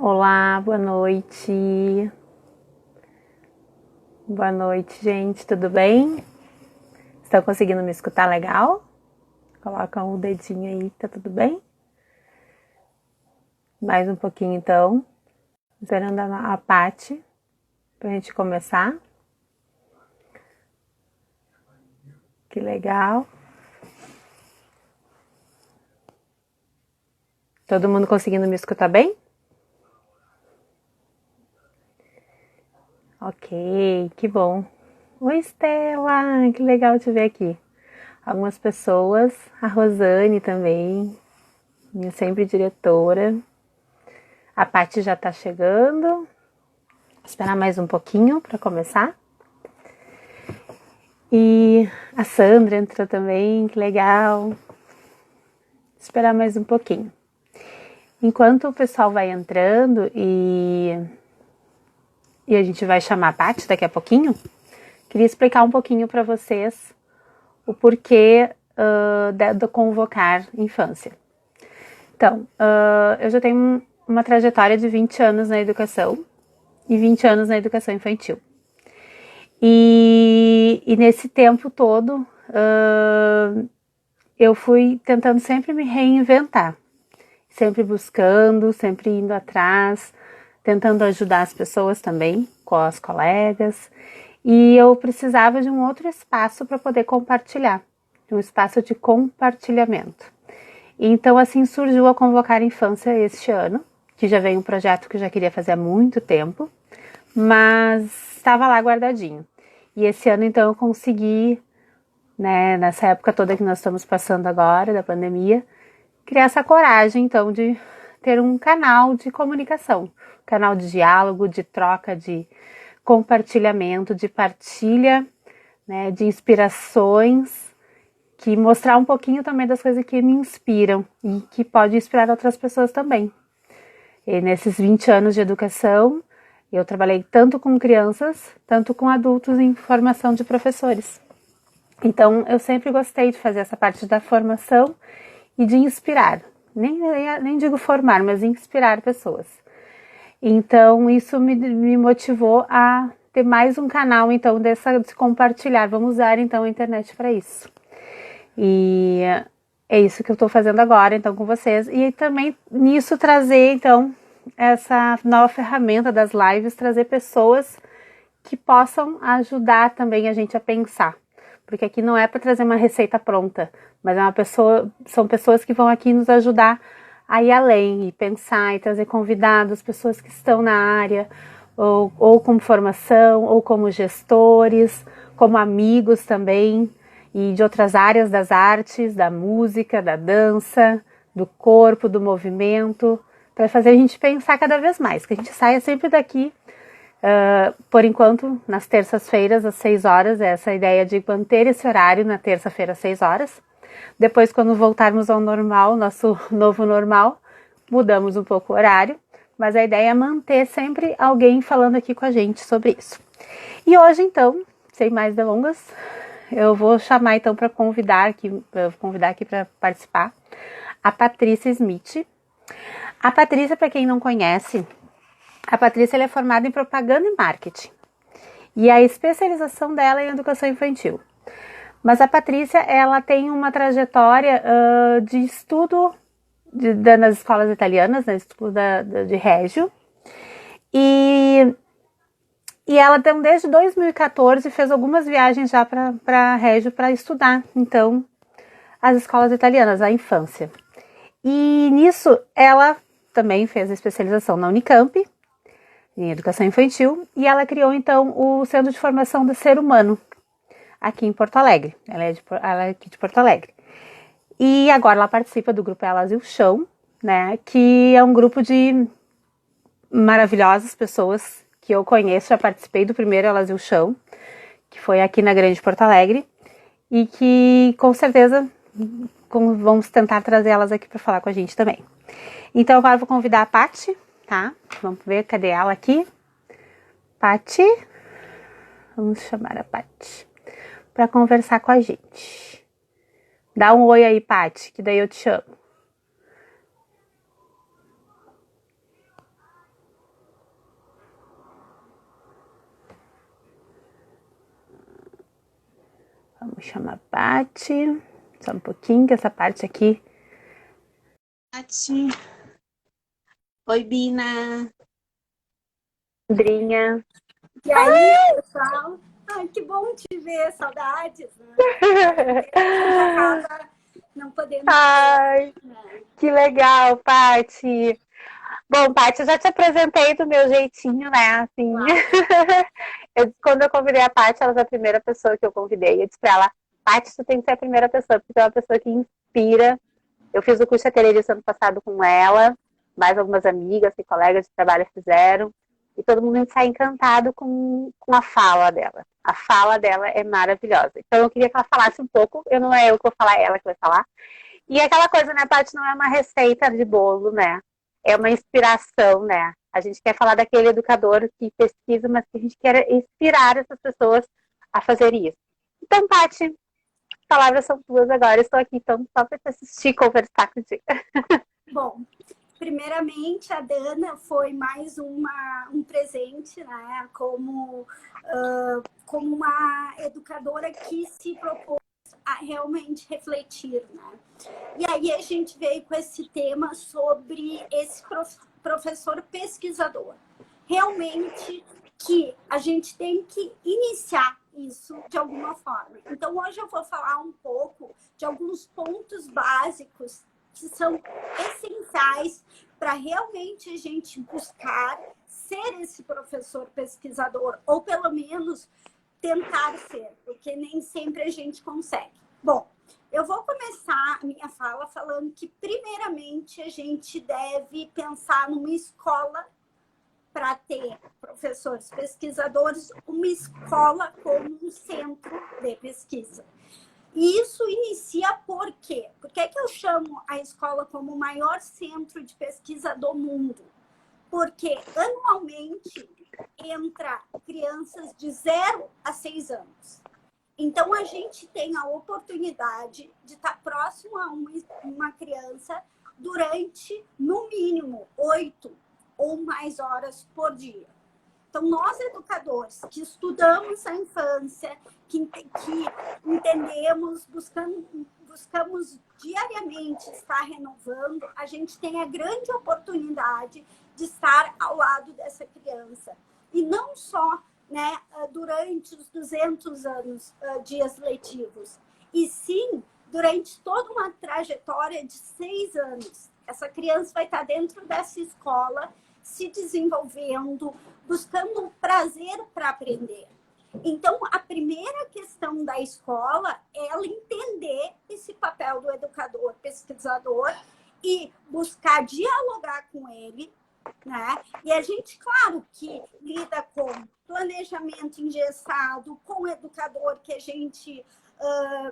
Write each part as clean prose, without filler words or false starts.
Olá, boa noite. Boa noite, gente, tudo bem? Estão conseguindo me escutar legal? Coloca o dedinho aí, tá tudo bem? Mais um pouquinho então, esperando a Paty pra gente começar. Que legal. Todo mundo conseguindo me escutar bem? Ok, que bom. Oi, Estela, que legal te ver aqui. Algumas pessoas, a Rosane também, minha sempre diretora. A Paty já tá chegando. Vou esperar mais um pouquinho para começar. E a Sandra entrou também, que legal. Vou esperar mais um pouquinho. Enquanto o pessoal vai entrando e a gente vai chamar a Paty daqui a pouquinho, queria explicar um pouquinho para vocês o porquê do convocar infância. Então, eu já tenho uma trajetória de 20 anos na educação e 20 anos na educação infantil. E nesse tempo todo, eu fui tentando sempre me reinventar, sempre buscando, sempre indo atrás, tentando ajudar as pessoas também, com as colegas. E eu precisava de um outro espaço para poder compartilhar, de um espaço de compartilhamento. Então, assim surgiu a Convocar Infância este ano, que já veio um projeto que eu já queria fazer há muito tempo, mas estava lá guardadinho. E esse ano, então, eu consegui, né, nessa época toda que nós estamos passando agora, da pandemia, criar essa coragem, então, de ter um canal de comunicação, canal de diálogo, de troca, de compartilhamento, de partilha, né, de inspirações, que mostrar um pouquinho também das coisas que me inspiram e que pode inspirar outras pessoas também. E nesses 20 anos de educação, eu trabalhei tanto com crianças, tanto com adultos em formação de professores. Então, eu sempre gostei de fazer essa parte da formação e de inspirar. Nem digo formar, mas inspirar pessoas. Então, isso me motivou a ter mais um canal, então, de compartilhar. Vamos usar, então, a internet para isso. E é isso que eu estou fazendo agora, então, com vocês. E também nisso trazer, então, essa nova ferramenta das lives, trazer pessoas que possam ajudar também a gente a pensar. Porque aqui não é para trazer uma receita pronta, mas são pessoas que vão aqui nos ajudar a ir além e pensar e trazer convidados, pessoas que estão na área, ou como formação, ou como gestores, como amigos também, e de outras áreas das artes, da música, da dança, do corpo, do movimento, para fazer a gente pensar cada vez mais, que a gente saia sempre daqui, por enquanto, nas terças-feiras, às 6 horas, essa ideia de manter esse horário na terça-feira às 6 horas. Depois, quando voltarmos ao normal, nosso novo normal, mudamos um pouco o horário, mas a ideia é manter sempre alguém falando aqui com a gente sobre isso. E hoje, então, sem mais delongas, eu vou chamar então para convidar aqui para participar a Patrícia Smith. A Patrícia, para quem não conhece, a Patrícia ela é formada em propaganda e marketing. E a especialização dela é em educação infantil. Mas a Patrícia, ela tem uma trajetória de estudo nas escolas italianas, né, estudo de Régio. E ela, então, desde 2014, fez algumas viagens já para Régio para estudar, então, as escolas italianas, a infância. E nisso, ela também fez a especialização na Unicamp, em educação infantil, e ela criou, então, o Centro de Formação do Ser Humano, aqui em Porto Alegre. Ela é aqui de Porto Alegre. E agora ela participa do grupo Elas e o Chão, né, que é um grupo de maravilhosas pessoas que eu conheço, já participei do primeiro Elas e o Chão, que foi aqui na Grande Porto Alegre, e que com certeza vamos tentar trazer elas aqui para falar com a gente também. Então agora eu vou convidar a Paty, tá? Vamos ver, cadê ela aqui? Paty, vamos chamar a Paty para conversar com a gente. Dá um oi aí, Paty, que daí eu te chamo. Vamos chamar a Paty. Só um pouquinho, que essa parte aqui. Paty. Oi, Bina. Brinha. E aí, pessoal? Ai, que bom te ver, saudades, né? A gente acaba não podendo Ai, ver, né? que legal, Paty. Bom, Paty, eu já te apresentei do meu jeitinho, né? Assim, Claro. quando eu convidei a Paty, ela foi a primeira pessoa que eu convidei. Eu disse pra ela, Paty, tu tem que ser a primeira pessoa, porque tu é uma pessoa que inspira. Eu fiz o curso de ateliê ano passado com ela, mais algumas amigas e colegas de trabalho fizeram, e todo mundo sai encantado com a fala dela. A fala dela é maravilhosa. Então eu queria que ela falasse um pouco, eu não é eu que vou falar, é ela que vai falar. E aquela coisa, né, Paty, não é uma receita de bolo, né? É uma inspiração, né? A gente quer falar daquele educador que pesquisa, mas que a gente quer inspirar essas pessoas a fazer isso. Então, Paty, as palavras são tuas agora. Estou aqui então só para te assistir e conversar contigo. Bom, primeiramente, a Dana foi mais um presente, né? Como uma educadora que se propôs a realmente refletir, né? E aí a gente veio com esse tema sobre esse professor pesquisador. Realmente que a gente tem que iniciar isso de alguma forma. Então, hoje eu vou falar um pouco de alguns pontos básicos que são essenciais para realmente a gente buscar ser esse professor pesquisador, ou pelo menos tentar ser, porque nem sempre a gente consegue. Bom, eu vou começar a minha fala falando que, primeiramente, a gente deve pensar numa escola para ter professores pesquisadores, uma escola como um centro de pesquisa. E isso inicia por quê? Por que eu chamo a escola como o maior centro de pesquisa do mundo? Porque anualmente entra crianças de 0 a 6 anos. Então, a gente tem a oportunidade de estar próximo a uma criança durante, no mínimo, 8 ou mais horas por dia. Então, nós educadores que estudamos a infância, que entendemos, buscamos diariamente estar renovando, a gente tem a grande oportunidade de estar ao lado dessa criança. E não só, né, durante os 200 anos, dias letivos, e sim durante toda uma trajetória de 6 anos. Essa criança vai estar dentro dessa escola, se desenvolvendo, buscando um prazer para aprender. Então, a primeira questão da escola é ela entender esse papel do educador, pesquisador, e buscar dialogar com ele, né? E a gente, claro, que lida com planejamento engessado, com educador que a gente,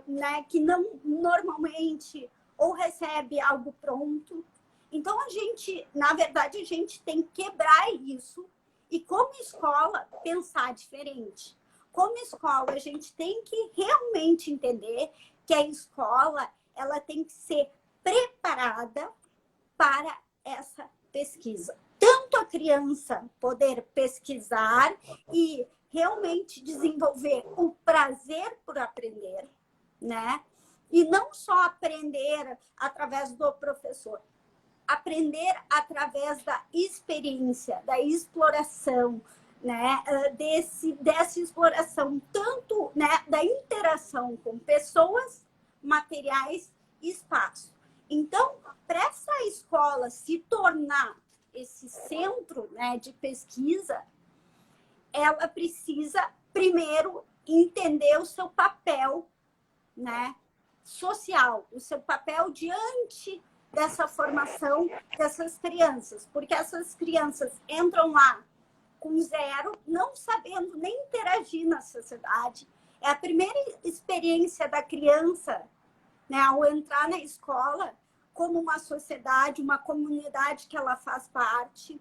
né, que não normalmente ou recebe algo pronto. Então, a gente, na verdade, a gente tem que quebrar isso e, como escola, pensar diferente. Como escola, a gente tem que realmente entender que a escola ela tem que ser preparada para essa pesquisa. Tanto a criança poder pesquisar e realmente desenvolver o prazer por aprender, né? E não só aprender através do professor, aprender através da experiência, da exploração, né? Dessa exploração, tanto, né, da interação com pessoas, materiais e espaço. Então, para essa escola se tornar esse centro, né, de pesquisa, ela precisa, primeiro, entender o seu papel, né, social, o seu papel diante dessa formação dessas crianças, porque essas crianças entram lá com 0, não sabendo nem interagir na sociedade. É a primeira experiência da criança, né, ao entrar na escola, como uma sociedade, uma comunidade que ela faz parte,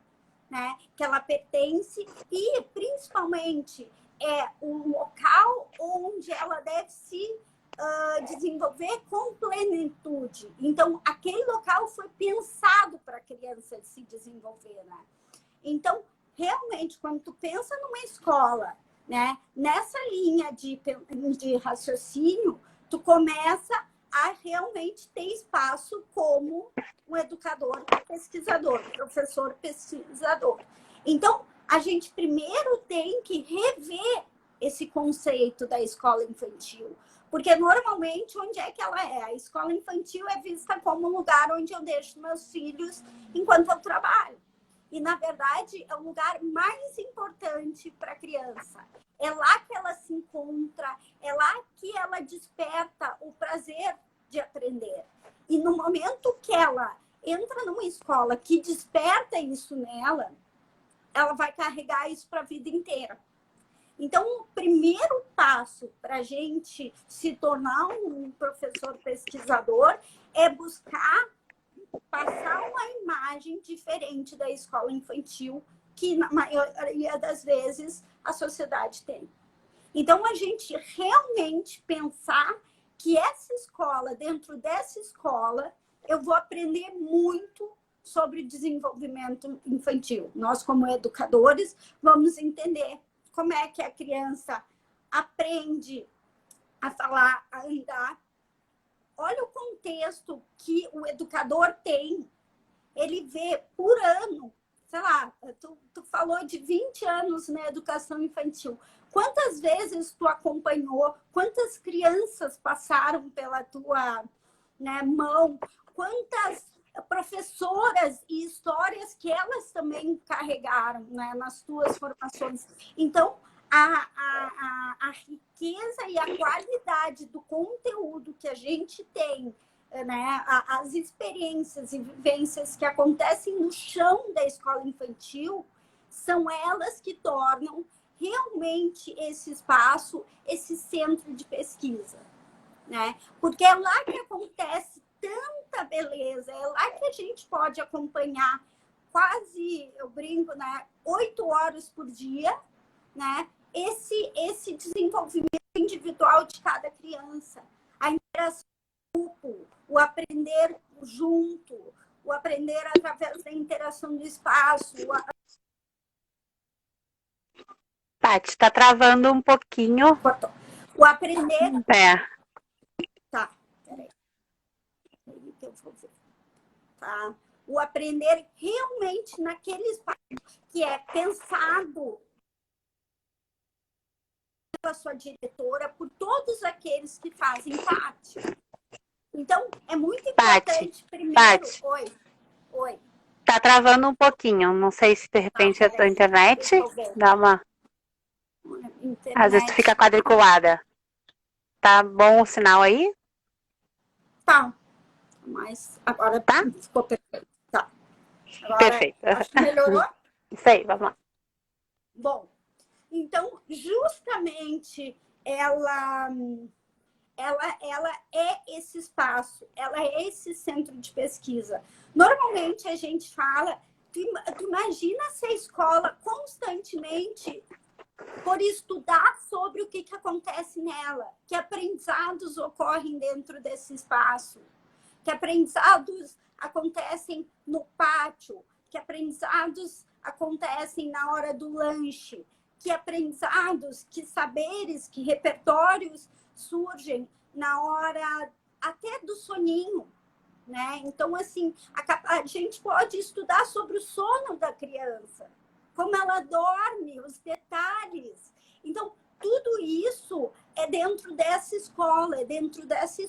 né, que ela pertence, e principalmente é um local onde ela deve se desenvolver com plenitude. Então, aquele local foi pensado para a criança se desenvolver, né? Então, realmente, quando tu pensa numa escola, né? Nessa linha de raciocínio, tu começa a realmente ter espaço como um educador pesquisador, professor pesquisador. Então, a gente primeiro tem que rever esse conceito da escola infantil. Porque, normalmente, onde é que ela é? A escola infantil é vista como um lugar onde eu deixo meus filhos enquanto eu trabalho. E, na verdade, é o lugar mais importante para a criança. É lá que ela se encontra, é lá que ela desperta o prazer de aprender. E no momento que ela entra numa escola que desperta isso nela, ela vai carregar isso para a vida inteira. Então, o primeiro passo para a gente se tornar um professor pesquisador é buscar passar uma imagem diferente da escola infantil que, na maioria das vezes, a sociedade tem. Então, a gente realmente pensar que essa escola, dentro dessa escola, eu vou aprender muito sobre desenvolvimento infantil. Nós, como educadores, vamos entender como é que a criança aprende a falar, a andar. Olha o contexto que o educador tem. Ele vê por ano, sei lá, tu falou de 20 anos na educação infantil. Quantas vezes tu acompanhou? Quantas crianças passaram pela tua, né, mão? Quantas professoras e histórias que elas também carregaram, né, nas tuas formações? Então, a riqueza e a qualidade do conteúdo que a gente tem, né, as experiências e vivências que acontecem no chão da escola infantil, são elas que tornam realmente esse espaço, esse centro de pesquisa, né? Porque é lá que acontece tanta beleza, é lá que a gente pode acompanhar quase, eu brinco, né, 8 horas por dia, né? Esse desenvolvimento individual de cada criança, a interação do grupo, o aprender junto, o aprender através da interação do espaço. Paty, está travando um pouquinho. O aprender... Tá, peraí. Que eu vou ver. Tá? O aprender realmente naquele espaço que é pensado pela sua diretora, por todos aqueles que fazem parte. Então, é muito importante, primeiro... Paty. Oi. Tá travando um pouquinho. Não sei se de repente é a tua internet dá uma... Às vezes tu fica quadriculada. Tá bom o sinal aí? Tá. Mas agora ficou perfeito. Tá. Agora, perfeito. Acho que melhorou? Isso aí, vamos lá. Bom, então, justamente ela é esse espaço, ela é esse centro de pesquisa. Normalmente a gente fala, tu imagina se a escola constantemente por estudar sobre o que acontece nela, que aprendizados ocorrem dentro desse espaço, que aprendizados acontecem no pátio, que aprendizados acontecem na hora do lanche, que aprendizados, que saberes, que repertórios surgem na hora até do soninho, né? Então, assim, a gente pode estudar sobre o sono da criança, como ela dorme, os detalhes. Então, tudo isso é dentro dessa escola, é dentro dessa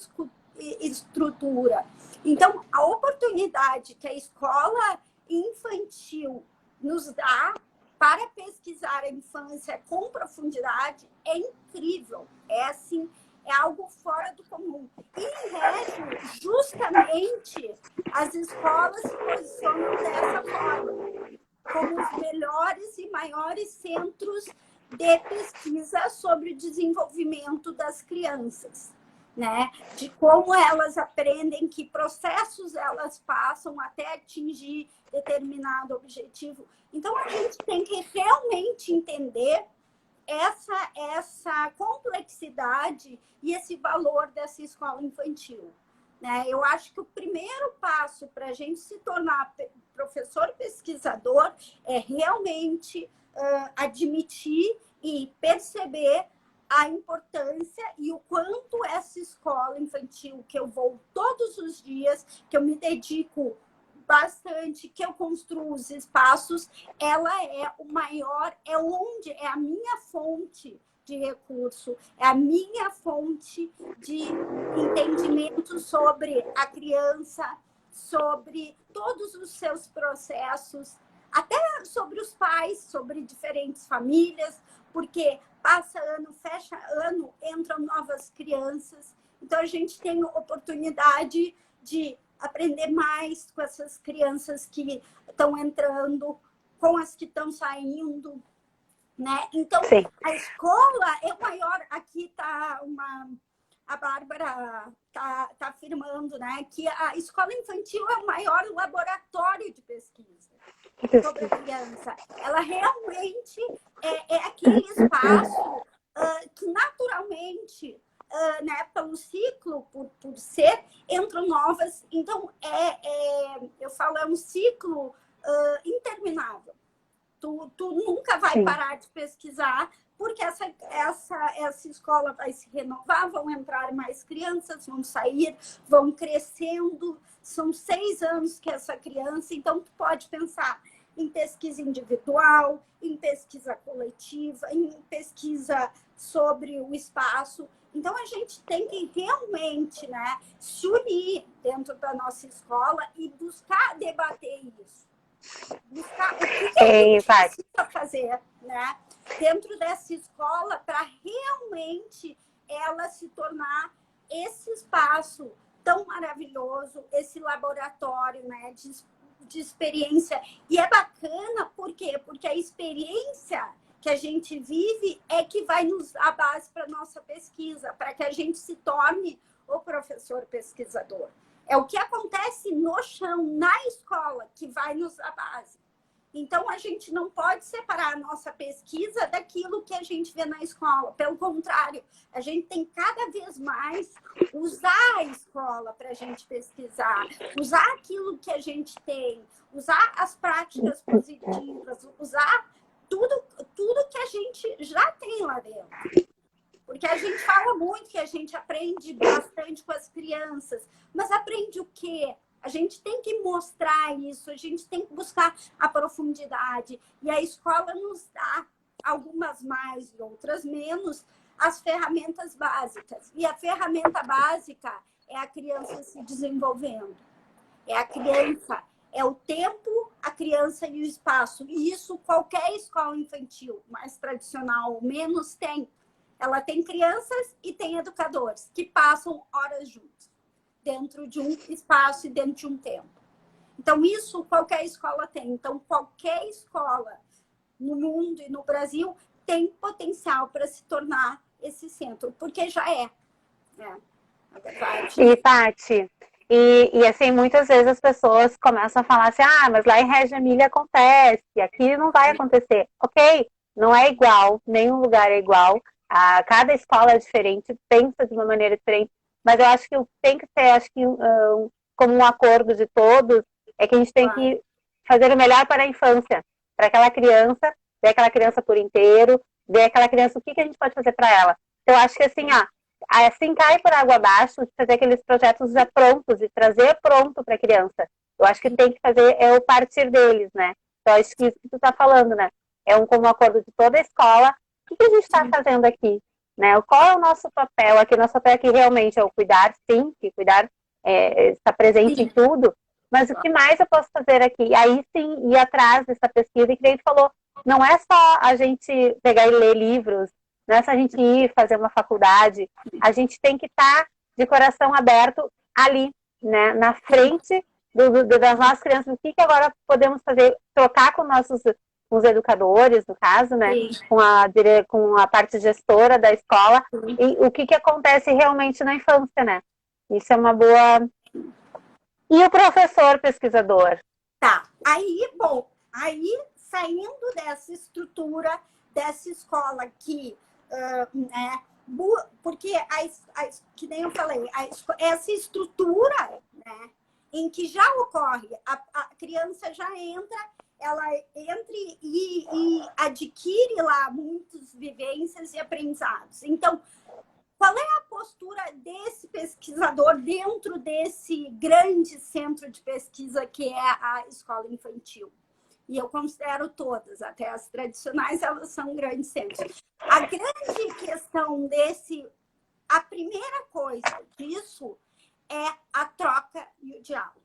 estrutura. Então, a oportunidade que a escola infantil nos dá para pesquisar a infância com profundidade é incrível. É assim, é algo fora do comum. E, em resto, justamente as escolas se posicionam dessa forma, como os melhores e maiores centros de pesquisa sobre o desenvolvimento das crianças, né? De como elas aprendem, que processos elas passam até atingir determinado objetivo. Então, a gente tem que realmente entender essa complexidade e esse valor dessa escola infantil, né? Eu acho que o primeiro passo para a gente se tornar professor pesquisador é realmente admitir e perceber a importância e o quanto essa escola infantil, que eu vou todos os dias, que eu me dedico bastante, que eu construo os espaços, ela é o maior, é onde é a minha fonte de recurso, é a minha fonte de entendimento sobre a criança, sobre todos os seus processos, até sobre os pais, sobre diferentes famílias, porque passa ano, fecha ano, entram novas crianças. Então, a gente tem oportunidade de aprender mais com essas crianças que estão entrando, com as que estão saindo, né? Então, Sim. a escola é o maior. Aqui está a Bárbara está afirmando, né, que a escola infantil é o maior laboratório de pesquisa sobre a criança. Ela realmente é aquele espaço que naturalmente, né, pelo ciclo, por ser, entram novas. Então, eu falo, é um ciclo interminável. Tu nunca vai parar de pesquisar, porque essa escola vai se renovar, vão entrar mais crianças, vão sair, vão crescendo. São 6 anos que essa criança... Então, tu pode pensar em pesquisa individual, em pesquisa coletiva, em pesquisa sobre o espaço. Então, a gente tem que realmente, né, se unir dentro da nossa escola e buscar debater isso. Buscar o que a gente precisa fazer, né, dentro dessa escola para realmente ela se tornar esse espaço tão maravilhoso, esse laboratório, né, de experiência. E é bacana, por quê? Porque a experiência que a gente vive é que vai nos dar base para a nossa pesquisa, para que a gente se torne o professor pesquisador. É o que acontece no chão, na escola, que vai nos dar base. Então, a gente não pode separar a nossa pesquisa daquilo que a gente vê na escola. Pelo contrário, a gente tem cada vez mais usar a escola para a gente pesquisar, usar aquilo que a gente tem, usar as práticas positivas, usar tudo que a gente já tem lá dentro. Porque a gente fala muito que a gente aprende bastante com as crianças, mas aprende o quê? A gente tem que mostrar isso, a gente tem que buscar a profundidade. E a escola nos dá, algumas mais e outras menos, as ferramentas básicas. E a ferramenta básica é a criança se desenvolvendo. É a criança, é o tempo, a criança e o espaço. E isso qualquer escola infantil, mais tradicional ou menos, tem. Ela tem crianças e tem educadores que passam horas juntos, dentro de um espaço e dentro de um tempo. Então, isso qualquer escola tem. Então, qualquer escola no mundo e no Brasil tem potencial para se tornar esse centro, porque já é. Na verdade. E, Tati, e assim, muitas vezes as pessoas começam a falar assim, mas lá em Reggio Emília acontece, aqui não vai acontecer. Ok, não é igual, nenhum lugar é igual. Cada escola é diferente, pensa de uma maneira diferente, mas eu acho que tem que ser, acho que como um acordo de todos, é que a gente tem que fazer o melhor para a infância, para aquela criança, ver aquela criança por inteiro, ver aquela criança, o que a gente pode fazer para ela. Então, eu acho que assim cai por água abaixo, de fazer aqueles projetos já prontos, e trazer pronto para a criança. Eu acho que tem que fazer o partir deles, né? Então, acho que isso que tu está falando, né? É como um acordo de toda a escola. O que a gente está fazendo aqui? Né? Qual é o nosso papel aqui? Nosso papel aqui realmente é o cuidar, sim, que cuidar está presente em tudo, mas o que mais eu posso fazer aqui? E aí sim, ir atrás dessa pesquisa, e que ele falou, não é só a gente pegar e ler livros, não é só a gente ir fazer uma faculdade, a gente tem que estar de coração aberto ali, né? Na frente das nossas crianças. O que agora podemos fazer? Trocar com os educadores, no caso, né? Com a parte gestora da escola, e o que acontece realmente na infância, né? Isso é uma boa... E o professor pesquisador? Tá, aí saindo dessa estrutura, dessa escola que, né, porque, que nem eu falei, essa estrutura, né, em que já ocorre, a criança já entra ela entre e adquire lá muitas vivências e aprendizados. Então, qual é a postura desse pesquisador dentro desse grande centro de pesquisa que é a escola infantil? E eu considero todas, até as tradicionais, elas são grandes centros. A grande questão a primeira coisa disso é a troca e o diálogo,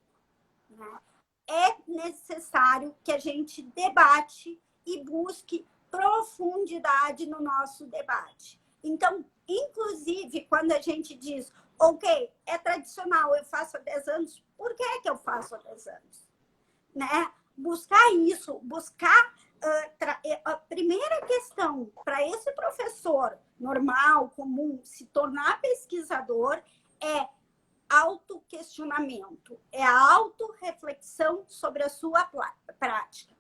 né? É necessário que a gente debate e busque profundidade no nosso debate. Então, inclusive, quando a gente diz, ok, é tradicional, eu faço há 10 anos, por que é que eu faço há 10 anos? Né? Buscar isso, buscar a primeira questão para esse professor normal, comum, se tornar pesquisador é autoquestionamento, é a autorreflexão sobre a sua prática.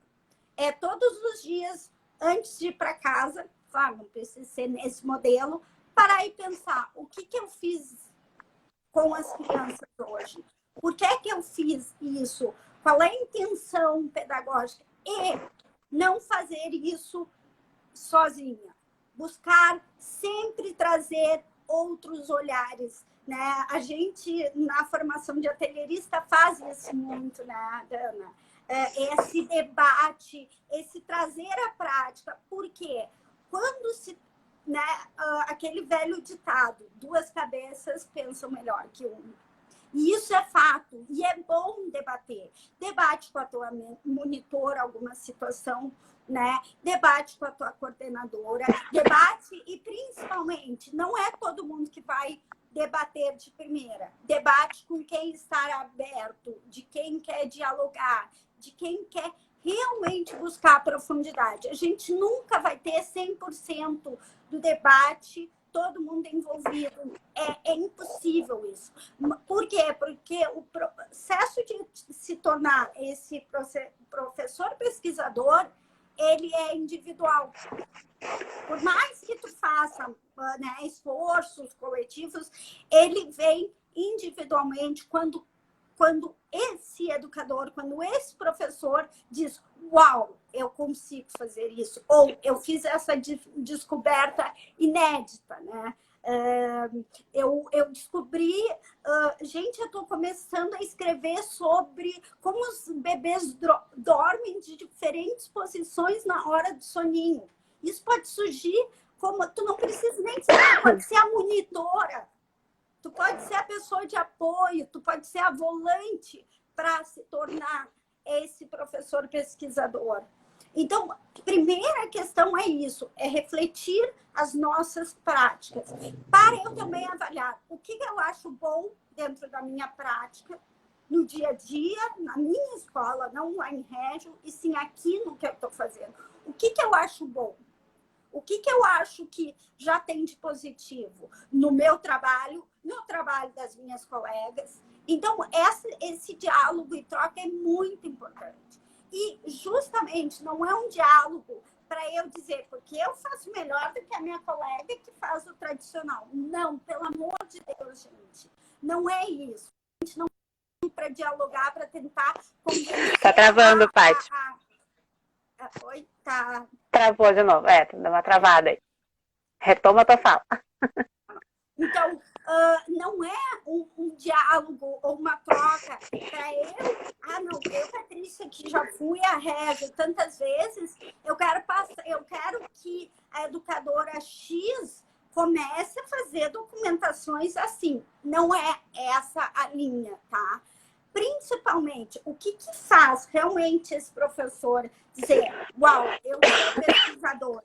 É todos os dias, antes de ir para casa, claro, não precisa ser nesse modelo, parar e pensar o que eu fiz com as crianças hoje. Por que é que eu fiz isso? Qual é a intenção pedagógica? E não fazer isso sozinha. Buscar sempre trazer outros olhares, né? A gente, na formação de atelierista, faz isso muito, né, Dana? Esse debate, esse trazer à prática. Por quê? Quando se... Né, aquele velho ditado, 2 cabeças pensam melhor que uma. E isso é fato, e é bom debater. Debate com a tua monitora alguma situação, né? Debate com a tua coordenadora, debate e, principalmente, não é todo mundo que vai debater de primeira. Debate com quem está aberto, de quem quer dialogar, de quem quer realmente buscar profundidade. A gente nunca vai ter 100% do debate, todo mundo envolvido. É impossível isso. Por quê? Porque o processo de se tornar esse professor pesquisador, ele é individual. Por mais que tu faça, né, esforços coletivos, ele vem individualmente quando esse educador, quando esse professor diz, uau, eu consigo fazer isso, ou eu fiz essa descoberta inédita, né? Eu descobri, gente, eu estou começando a escrever sobre como os bebês dormem de diferentes posições na hora do soninho. Isso pode surgir como, tu não precisa nem ser, pode ser a monitora, tu pode ser a pessoa de apoio, tu pode ser a volante para se tornar esse professor pesquisador. Então, a primeira questão é isso, é refletir as nossas práticas, para eu também avaliar o que eu acho bom dentro da minha prática, no dia a dia, na minha escola, não lá em Régio, e sim aqui no que eu estou fazendo. O que eu acho bom? O que eu acho que já tem de positivo no meu trabalho, no trabalho das minhas colegas? Então, esse diálogo e troca é muito importante. E, justamente, não é um diálogo para eu dizer, porque eu faço melhor do que a minha colega que faz o tradicional. Não, pelo amor de Deus, gente. Não é isso. A gente não tem para dialogar, para tentar convencer. Tá travando, Paty. Oi, tá. Travou de novo. Deu uma travada aí. Retoma a tua fala. Então, não é um diálogo ou uma troca para não, eu, Patrícia, que já fui a Régio tantas vezes, eu quero que a educadora X comece a fazer documentações assim. Não é essa a linha, tá? Principalmente, o que faz realmente esse professor dizer, uau, eu sou pesquisador?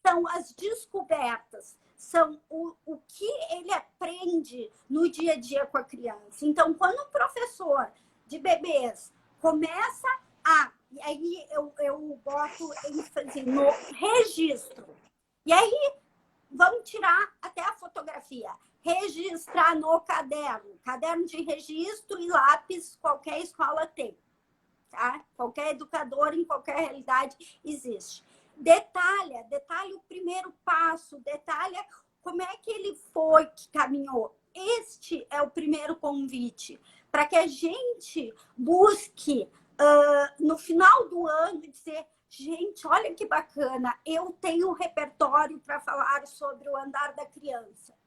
São as descobertas, são o que ele aprende no dia a dia com a criança. Então, quando um professor de bebês começa e aí eu boto ênfase no registro, e aí vamos tirar até a fotografia, registrar no caderno de registro e lápis, qualquer escola tem, tá? Qualquer educador, em qualquer realidade, existe. Detalha o primeiro passo, detalha como é que ele foi, que caminhou. Este é o primeiro convite, para que a gente busque no final do ano, dizer, gente, olha que bacana, eu tenho um repertório para falar sobre o andar da criança.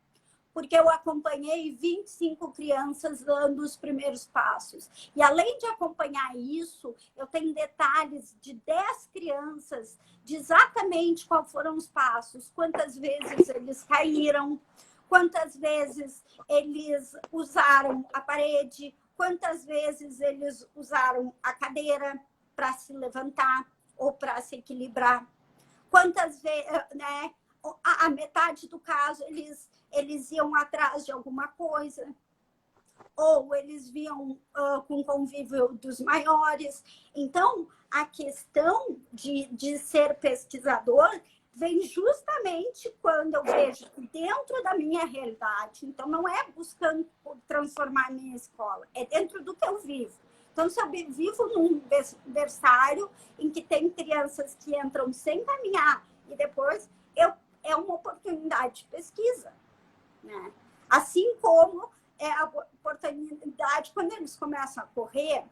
Porque eu acompanhei 25 crianças dando os primeiros passos. E além de acompanhar isso, eu tenho detalhes de 10 crianças, de exatamente quais foram os passos, quantas vezes eles caíram, quantas vezes eles usaram a parede, quantas vezes eles usaram a cadeira para se levantar ou para se equilibrar, quantas vezes, né? A metade do caso eles iam atrás de alguma coisa, ou eles vinham com o convívio dos maiores. Então, a questão de ser pesquisador vem justamente quando eu vejo dentro da minha realidade. Então, não é buscando transformar a minha escola, é dentro do que eu vivo. Então, se eu vivo num berçário em que tem crianças que entram sem caminhar e depois é uma oportunidade de pesquisa, né? Assim como é a oportunidade, quando eles começam a correr,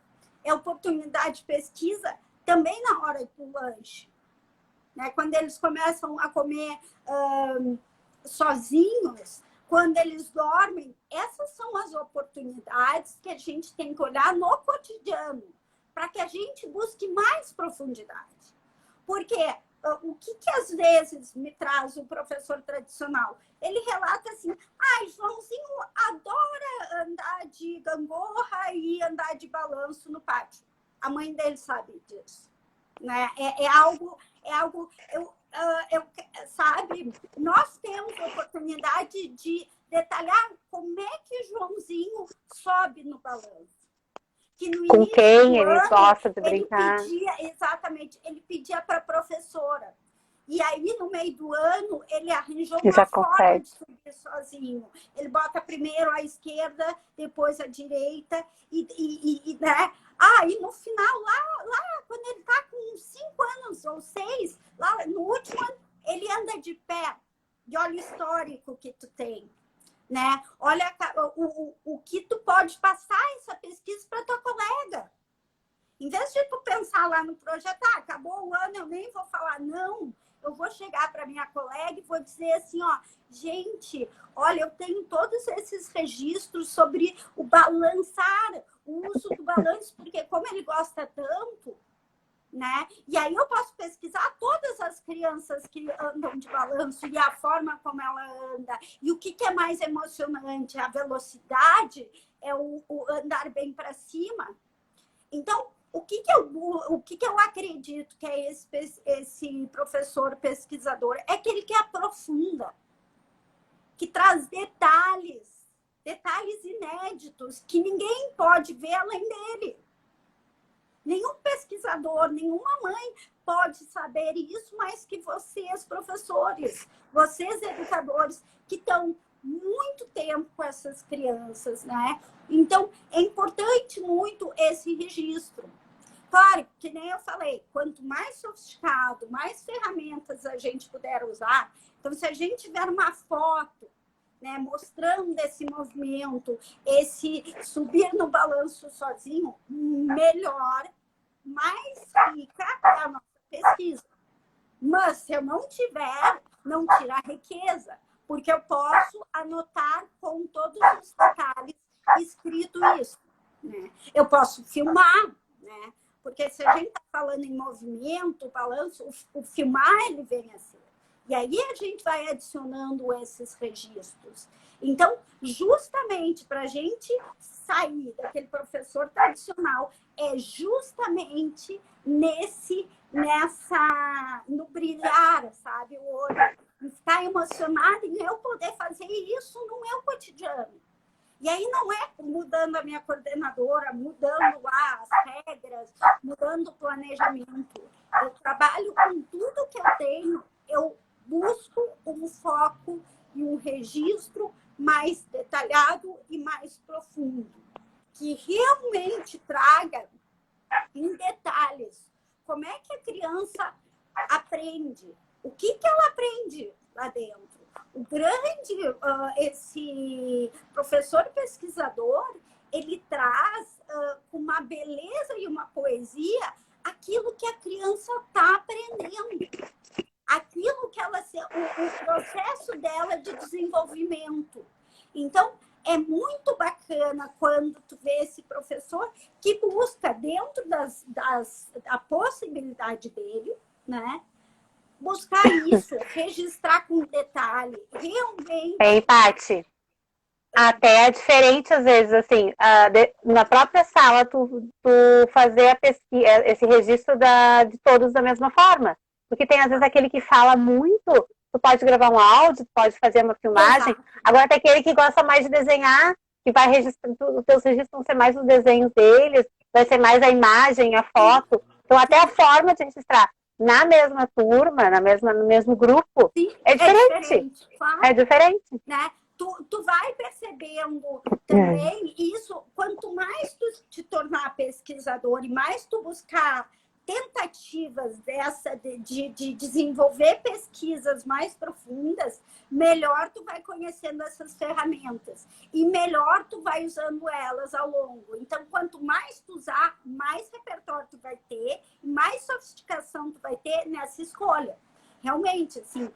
é oportunidade de pesquisa também na hora do lanche, né? Quando eles começam a comer sozinhos, quando eles dormem, essas são as oportunidades que a gente tem que olhar no cotidiano, para que a gente busque mais profundidade. Porque o que às vezes me traz o professor tradicional? Ele relata assim, Joãozinho adora andar de gangorra e andar de balanço no pátio. A mãe dele sabe disso, né? É algo sabe, nós temos a oportunidade de detalhar como é que Joãozinho sobe no balanço. Que no Com início quem do ele ano, gosta de brincar. Ele pedia para a professora. E aí, no meio do ano, ele arranjou Já uma forma consegue. de subir sozinho. Ele bota primeiro a esquerda, depois a direita, né? E no final, lá quando ele está com 5 anos ou 6, lá no último ano, ele anda de pé. E olha o histórico que tu tem. Né? Olha o que tu pode passar essa pesquisa para tua colega. Em vez de tu pensar lá no projeto, acabou o ano, eu nem vou falar, não. Eu vou chegar para minha colega e vou dizer assim, gente, olha, eu tenho todos esses registros sobre o balançar, o uso do balanço, porque como ele gosta tanto, né? E aí eu posso pesquisar todas as crianças que andam de balanço e a forma como ela anda. E o que é mais emocionante? A velocidade? É o andar bem para cima? Então, o que eu acredito que é esse professor pesquisador? É aquele que aprofunda, que traz detalhes inéditos que ninguém pode ver além dele. Nenhum pesquisador, nenhuma mãe pode saber isso mais que vocês, professores, vocês, educadores, que estão muito tempo com essas crianças, né? Então, é importante muito esse registro. Claro, que nem eu falei, quanto mais sofisticado, mais ferramentas a gente puder usar, então, se a gente tiver uma foto, né, mostrando esse movimento, esse subir no balanço sozinho, melhor, mais rica é a nossa pesquisa. Mas se eu não tiver, não tira a riqueza, porque eu posso anotar com todos os detalhes escrito isso, né? Eu posso filmar, né? Porque se a gente está falando em movimento, balanço, o filmar ele vem a ser. E aí a gente vai adicionando esses registros. Então, justamente para a gente sair daquele professor tradicional, é justamente no brilhar, sabe? O olho, ficar emocionado em eu poder fazer isso no meu cotidiano. E aí não é mudando a minha coordenadora, mudando lá as regras, mudando o planejamento. Eu trabalho com tudo que eu tenho, eu busco um foco e um registro mais detalhado e mais profundo, que realmente traga em detalhes como é que a criança aprende, o que ela aprende lá dentro. O grande, esse professor pesquisador, ele traz com uma beleza e uma poesia aquilo que a criança está aprendendo, aquilo que ela o processo dela de desenvolvimento. Então, é muito bacana quando tu vê esse professor que busca, dentro da possibilidade dele, né? Buscar isso, registrar com detalhe, realmente. Ei, Paty, até é diferente às vezes, assim, na própria sala, tu fazer a pesquisa, esse registro de todos da mesma forma. Porque tem às vezes aquele que fala muito, tu pode gravar um áudio, tu pode fazer uma filmagem. Exato. Agora tem aquele que gosta mais de desenhar, que vai registrar, os teus registros vão ser mais os desenhos deles, vai ser mais a imagem, a foto. Então até a forma de registrar na mesma turma, no mesmo grupo, Sim, é diferente. Claro. É diferente. Né? Tu vai percebendo também isso, quanto mais tu te tornar pesquisador e mais tu buscar tentativas de desenvolver pesquisas mais profundas, melhor tu vai conhecendo essas ferramentas e melhor tu vai usando elas ao longo. Então, quanto mais tu usar, mais repertório tu vai ter e mais sofisticação tu vai ter nessa escolha. Realmente, assim,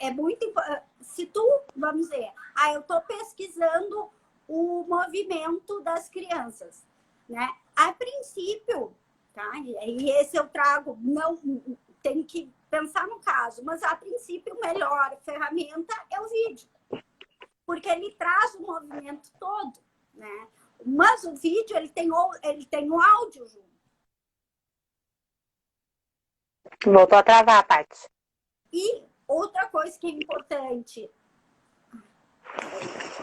é muito importante. Se tu, vamos dizer, eu estou pesquisando o movimento das crianças, né? A princípio, tá? E esse eu trago, não tem que pensar no caso, mas a princípio, a melhor ferramenta é o vídeo, porque ele traz o movimento todo, né? Mas o vídeo, ele tem o áudio junto. Voltou a travar, Paty. E outra coisa que é importante.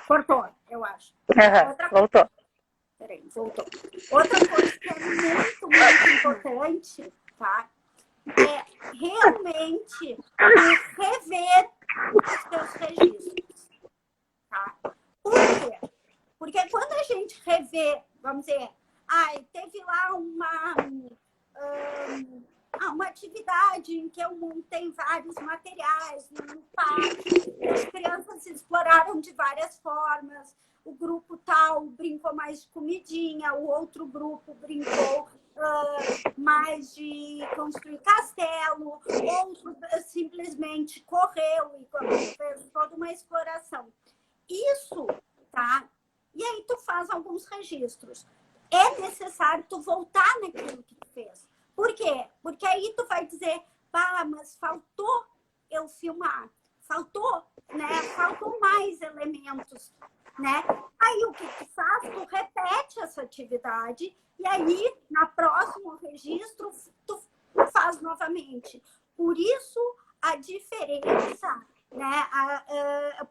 Cortou, eu acho. Voltou. Peraí, voltou. Outra coisa que é muito, muito importante, tá? É realmente rever os seus registros, tá? Por quê? Porque quando a gente revê, vamos dizer, teve lá uma atividade em que eu montei vários materiais no pátio, as crianças se exploraram de várias formas, o grupo tal brincou mais de comidinha, o outro grupo brincou mais de construir castelo, outro simplesmente correu e fez toda uma exploração. Isso, tá? E aí tu faz alguns registros. É necessário tu voltar naquilo que tu fez. Por quê? Porque aí tu vai dizer, mas faltou eu filmar, faltou, né? Faltou mais elementos, né? Aí o que tu faz? Tu repete essa atividade e aí, na próximo registro, tu faz novamente. Por isso, a diferença, né?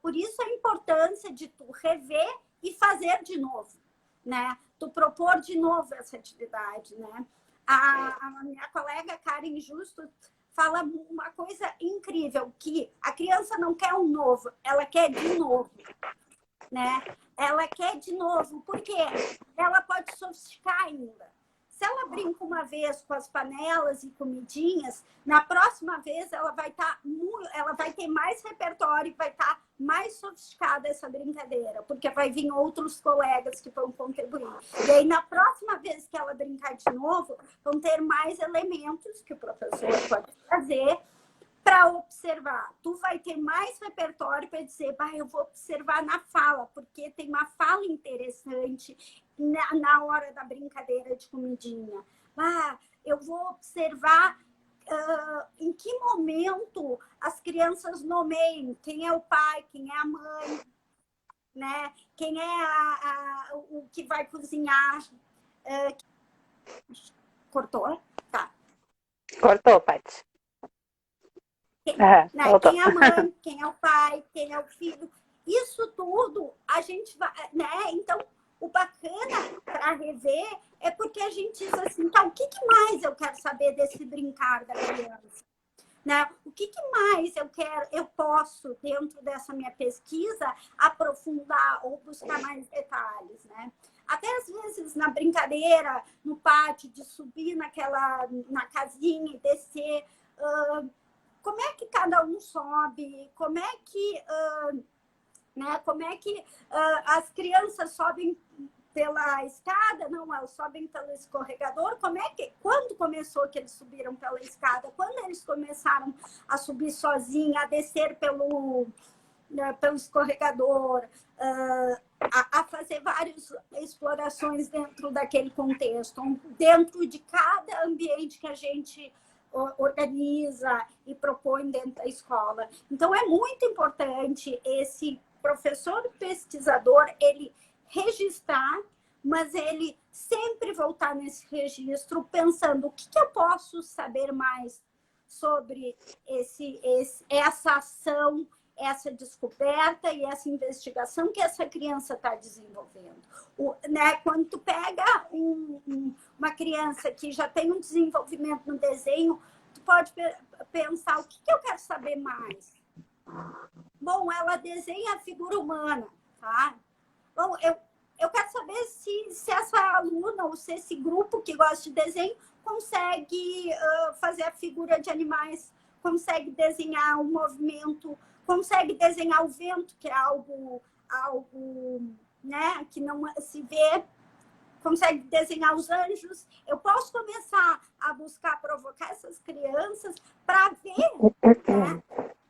Por isso a importância de tu rever e fazer de novo, né? Tu propor de novo essa atividade, né? A minha colega Karen Justo fala uma coisa incrível, que a criança não quer um novo, ela quer de novo, né? Ela quer de novo, porque ela pode sofisticar ainda. Se ela brinca uma vez com as panelas e comidinhas, na próxima vez ela vai ter mais repertório, vai estar mais sofisticada essa brincadeira, porque vai vir outros colegas que vão contribuir. E aí, na próxima vez que ela brincar de novo, vão ter mais elementos que o professor pode fazer para observar. Tu vai ter mais repertório para dizer, eu vou observar na fala, porque tem uma fala interessante na hora da brincadeira de comidinha. Eu vou observar em que momento as crianças nomeiam quem é o pai, quem é a mãe, né? Quem é o que vai cozinhar. Cortou? Tá. Cortou, Paty. Né? Quem é a mãe, quem é o pai, quem é o filho. Isso tudo a gente vai, né? Então, o bacana para rever é porque a gente diz assim, o que mais eu quero saber desse brincar da criança? Né? O que mais eu posso, dentro dessa minha pesquisa, aprofundar ou buscar mais detalhes, né? Até às vezes na brincadeira, no pátio, de subir na casinha e descer. Como é que cada um sobe? Como é que as crianças sobem pela escada? Não, elas sobem pelo escorregador. Quando começou que eles subiram pela escada? Quando eles começaram a subir sozinha, a descer pelo escorregador, a fazer várias explorações dentro daquele contexto, dentro de cada ambiente que a gente organiza e propõe dentro da escola. Então, é muito importante esse professor pesquisador, ele registrar, mas ele sempre voltar nesse registro pensando o que eu posso saber mais sobre essa ação, essa descoberta e essa investigação que essa criança está desenvolvendo. Né? Quando tu pega uma criança que já tem um desenvolvimento no desenho, tu pode pensar, o que eu quero saber mais? Bom, ela desenha a figura humana, tá? Bom, eu quero saber se essa aluna ou se esse grupo que gosta de desenho consegue fazer a figura de animais, consegue desenhar um movimento, consegue desenhar o vento, que é algo né, que não se vê, consegue desenhar os anjos. Eu posso começar a buscar provocar essas crianças para ver, né?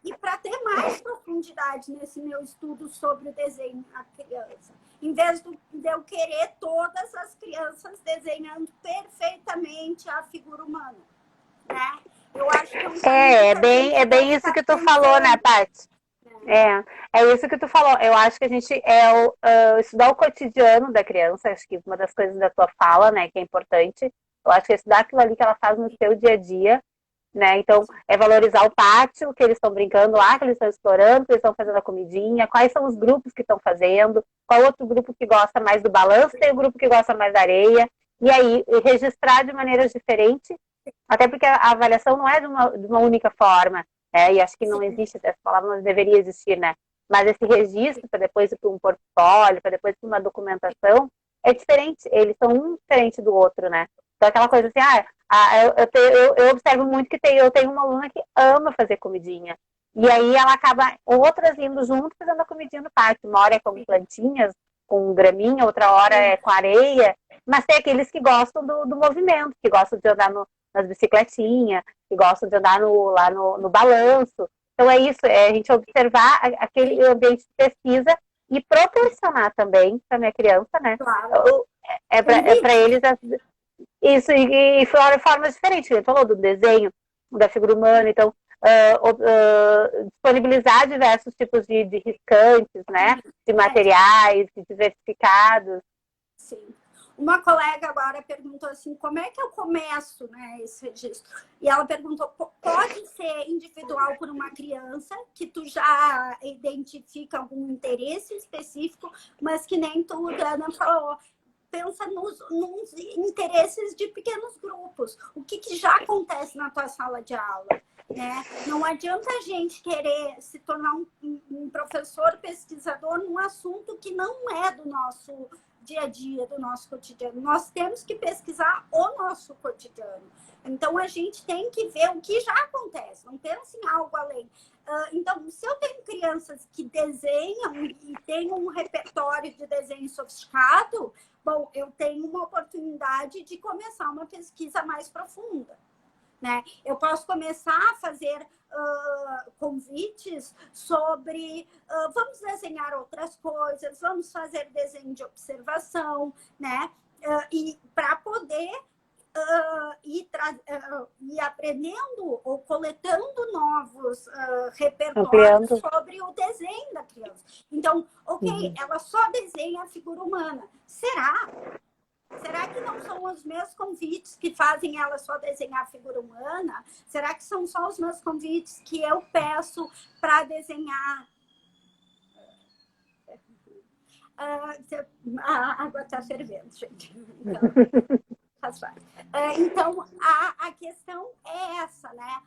E para ter mais profundidade nesse meu estudo sobre o desenho da criança. Em vez de eu querer todas as crianças desenhando perfeitamente a figura humana, né? Eu acho que é bem isso que tu falou, né, Paty? É isso que tu falou. Eu acho que a gente estudar o cotidiano da criança, acho que uma das coisas da tua fala, né, que é importante. Eu acho que é estudar aquilo ali que ela faz no seu dia a dia, né? Então, é valorizar o pátio, que eles estão brincando lá, que eles estão explorando, que eles estão fazendo a comidinha, quais são os grupos que estão fazendo, qual outro grupo que gosta mais do balanço, tem o grupo que gosta mais da areia, e aí registrar de maneiras diferentes, até porque a avaliação não é de uma única forma, né? E acho que não existe, essa palavra não deveria existir, né? Mas esse registro, para depois ir para um portfólio, para depois para uma documentação, é diferente, eles são um diferente do outro, né? Então, aquela coisa assim, eu observo muito que eu tenho uma aluna que ama fazer comidinha. E aí ela acaba, outras indo junto, fazendo a comidinha no pátio. Uma hora é com plantinhas, com graminha, outra hora é com areia. Mas tem aqueles que gostam do movimento, que gostam de andar nas bicicletinhas, que gostam de andar lá no balanço. Então é isso, é a gente observar aquele ambiente de pesquisa e proporcionar também para a minha criança, né? Claro. É para eles isso, e formas diferentes. Ele falou do desenho, da figura humana, então disponibilizar diversos tipos de riscantes, né? De materiais, de diversificados. Sim. Uma colega agora perguntou assim, como é que eu começo, né, esse registro? E ela perguntou, pode ser individual por uma criança, que tu já identifica algum interesse específico, mas que nem tu, Ana, falou, pensa nos interesses de pequenos grupos. O que já acontece na tua sala de aula? Né? Não adianta a gente querer se tornar um professor pesquisador num assunto que não é do nosso dia a dia, do nosso cotidiano. Nós temos que pesquisar o nosso cotidiano. Então, a gente tem que ver o que já acontece, não pensa em algo além. Então, se eu tenho crianças que desenham e têm um repertório de desenho sofisticado, bom, eu tenho uma oportunidade de começar uma pesquisa mais profunda. Né? Eu posso começar a fazer convites sobre vamos desenhar outras coisas, vamos fazer desenho de observação, né? E para poder ir aprendendo ou coletando novos repertórios sobre o desenho da criança. Então, ela só desenha a figura humana. Será que não são os meus convites que fazem ela só desenhar a figura humana? Será que são só os meus convites que eu peço para desenhar? A água está fervendo, gente. Então, a questão é essa, né?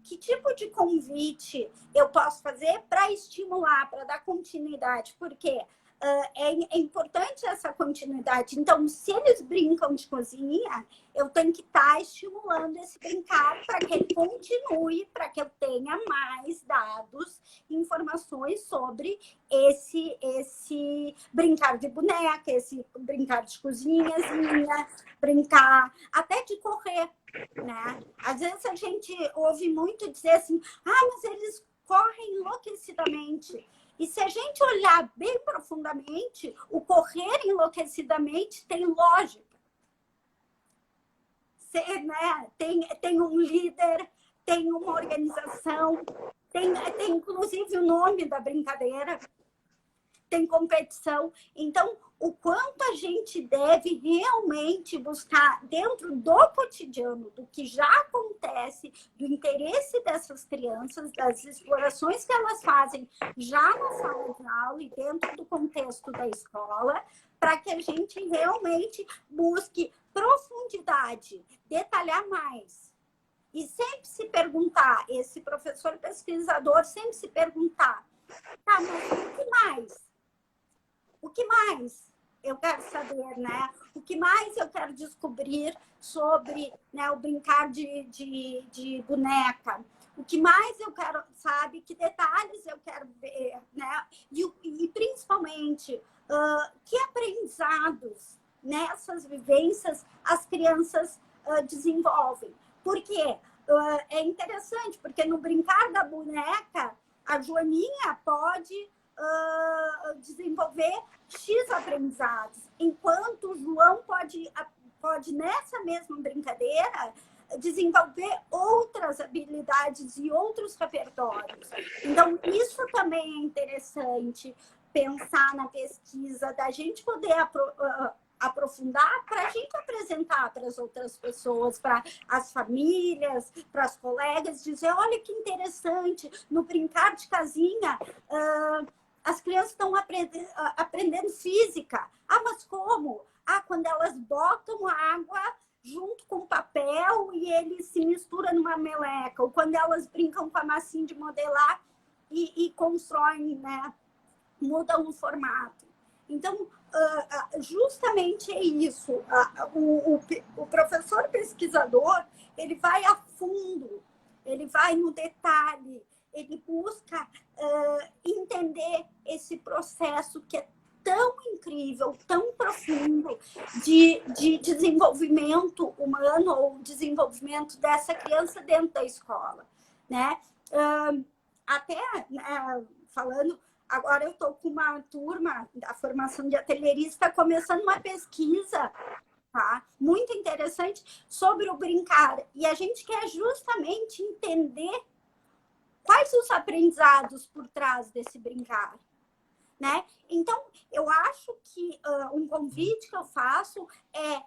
Que tipo de convite eu posso fazer para estimular, para dar continuidade? Porque é importante essa continuidade. Então, se eles brincam de cozinha, eu tenho que estar estimulando esse brincar para que ele continue, para que eu tenha mais dados, informações sobre esse brincar de boneca, esse brincar de cozinhazinha, brincar até de correr, né? Às vezes a gente ouve muito dizer assim, mas eles correm enlouquecidamente. E se a gente olhar bem profundamente, o correr enlouquecidamente tem lógica. Né? Tem um líder, tem uma organização, tem inclusive o nome da brincadeira, tem competição. Então, o quanto a gente deve realmente buscar dentro do cotidiano, do que já acontece, do interesse dessas crianças, das explorações que elas fazem já na sala de aula e dentro do contexto da escola, para que a gente realmente busque profundidade, detalhar mais. E sempre se perguntar, esse professor pesquisador sempre se perguntar, tá, mas o que mais? O que mais eu quero saber, né? O que mais eu quero descobrir sobre, né, o brincar de boneca? O que mais eu quero, sabe? Que detalhes eu quero ver, né? E principalmente, que aprendizados nessas vivências as crianças desenvolvem. Por quê? É interessante, porque no brincar da boneca, a Joaninha pode desenvolver X aprendizados, enquanto o João pode, nessa mesma brincadeira, desenvolver outras habilidades e outros repertórios. Então, isso também é interessante pensar na pesquisa, da gente poder aprofundar para a gente apresentar para as outras pessoas, para as famílias, para as colegas, dizer, olha que interessante, no brincar de casinha, as crianças estão aprendendo física. Mas como? Quando elas botam água junto com papel e ele se mistura numa meleca. Ou quando elas brincam com a massinha de modelar e constroem, né? Mudam o formato. Então, justamente é isso. O professor pesquisador, ele vai a fundo, ele vai no detalhe, ele busca entender esse processo que é tão incrível, tão profundo de desenvolvimento humano ou desenvolvimento dessa criança dentro da escola, né? Até, né, falando, agora eu estou com uma turma da formação de atelierista começando uma pesquisa, tá? Muito interessante sobre o brincar. E a gente quer justamente entender quais os aprendizados por trás desse brincar, né? Então, eu acho que um convite que eu faço é: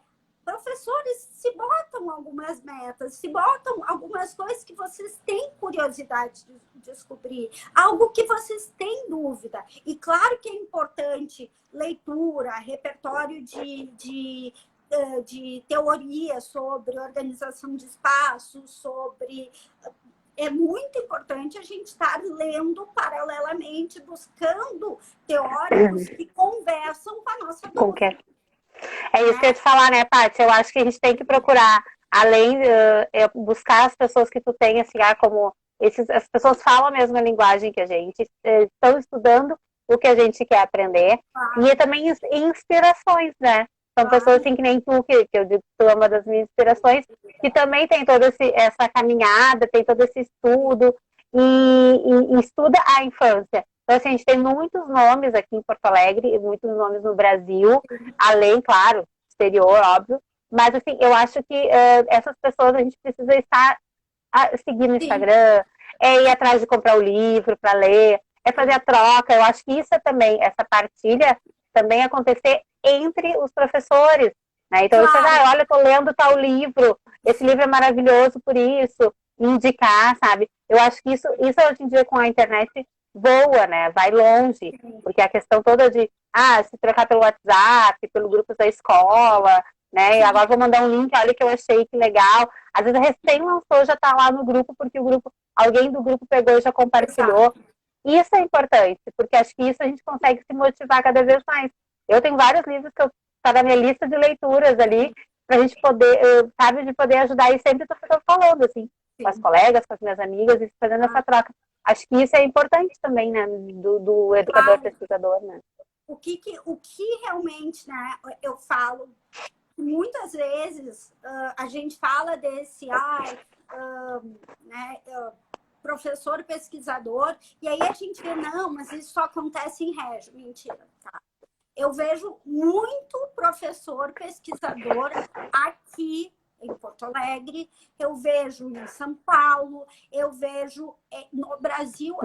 professores, se botam algumas metas, se botam algumas coisas que vocês têm curiosidade de descobrir, algo que vocês têm dúvida. E claro que é importante leitura, repertório de teoria sobre organização de espaços, sobre... É muito importante a gente estar lendo paralelamente, buscando teóricos que conversam com a nossa dúvida. É isso que eu ia te falar, né, Paty? Eu acho que a gente tem que procurar, além buscar as pessoas que tu tem, assim, como as pessoas falam a mesma linguagem que a gente, estão estudando o que a gente quer aprender, e também inspirações, né? São pessoas assim que nem tu, que eu digo que tu é uma das minhas inspirações, que também tem toda essa caminhada, tem todo esse estudo, e estuda a infância. Então, assim, a gente tem muitos nomes aqui em Porto Alegre, e muitos nomes no Brasil, além, claro, exterior, óbvio, mas, assim, eu acho que essas pessoas a gente precisa estar seguir no Instagram, ir atrás de comprar o livro para ler, fazer a troca. Eu acho que isso também, essa partilha, também acontecer entre os professores, né? Então, claro. Olha, eu tô lendo tal livro, esse livro é maravilhoso por isso, indicar, sabe? Eu acho que isso hoje em dia com a internet voa, né? Vai longe, porque a questão toda de se trocar pelo WhatsApp, pelo grupo da escola, né? E agora vou mandar um link, olha que eu achei que legal. Às vezes recém lançou, já tá lá no grupo, porque alguém do grupo pegou e já compartilhou. Exato. Isso é importante, porque acho que isso a gente consegue se motivar cada vez mais. Eu tenho vários livros que tá na minha lista de leituras ali, para a gente poder, sabe, de poder ajudar. E sempre estou falando, assim, com as colegas, com as minhas amigas, e fazendo essa troca. Acho que isso é importante também, né, do educador pesquisador, né? O que realmente, né, eu falo, muitas vezes a gente fala desse, né, professor pesquisador, e aí a gente vê, não, mas isso só acontece em Régio. Mentira, tá? Eu vejo muito professor pesquisador aqui em Porto Alegre, eu vejo em São Paulo, eu vejo no Brasil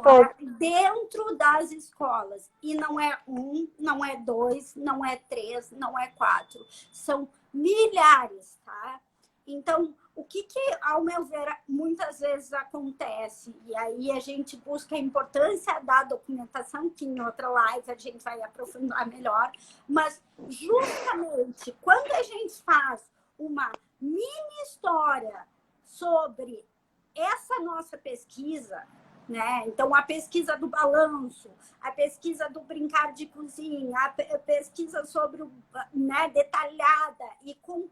todo, dentro das escolas. E não é um, não é dois, não é três, não é quatro. São milhares, tá? Então, o que, ao meu ver, muitas vezes acontece, e aí a gente busca a importância da documentação, que em outra live a gente vai aprofundar melhor, mas justamente quando a gente faz uma mini história sobre essa nossa pesquisa, né? Então, a pesquisa do balanço, a pesquisa do brincar de cozinha, a pesquisa sobre, né, detalhada e com